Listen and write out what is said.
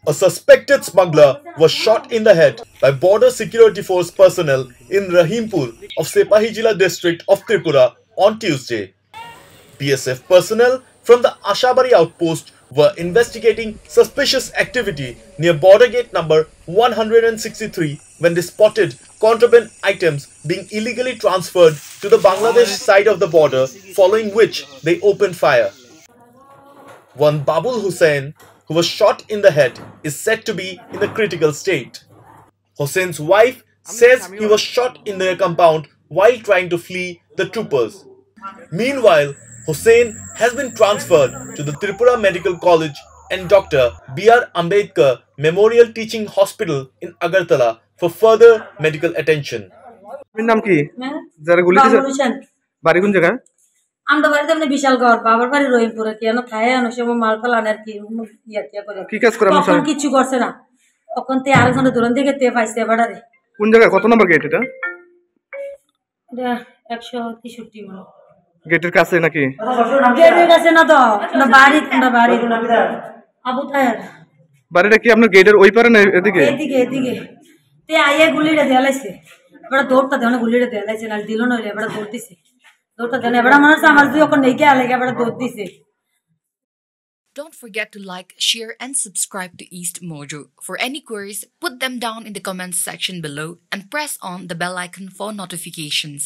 A suspected smuggler was shot in the head by Border Security Force personnel in Rahimpur of Sepahijila district of Tripura on Tuesday. BSF personnel from the Ashabari outpost were investigating suspicious activity near border gate number 163 when they spotted contraband items being illegally transferred to the Bangladesh side of the border, following which they opened fire. One Babul Hussain, who was shot in the head, is said to be in a critical state. Hussein's wife says he was shot in their compound while trying to flee the troopers. Meanwhile, Hussein has been transferred to the Tripura Medical College and Dr. B.R. Ambedkar Memorial Teaching Hospital in Agartala for further medical attention. নাম কি যারা গুলি দিয়েছে বাড়ি কোন জায়গা আমরা বাড়িতে মানে বিশাল ঘর বাবার বাড়ি রহিমপুরে কেন থায় অনেক সময় মাল ফাল আনার কি ইয়া করে কি কাজ করে তখন কিছু করছে না তখন তে আরেকজনের দূরান থেকে তে পাইছে বাড়ারে কোন জায়গা কত নম্বর গেট এটা এটা 163 মানে গেটের কাছে নাকি গেটের কাছে না তো না বাড়ি আবু তাহের বাড়িটা কি আপনার গেটের ওই পারে না এদিকে এদিকে তে আইয়া গুলিটা দেয়ালাইছে এবারে দৌড়টা দেওয়া গুলিটা দেয়ালাইছে না দিল না এবারে দৌড় দিছে দৌড়টা দেন এবারে মনে হচ্ছে আমার দুই ওখানে নেই গিয়ে আলেগে এবারে দৌড় দিছে Don't forget to like, share, and subscribe to East Mojo. For any queries, put them down in the comments section below and press on the bell icon for notifications.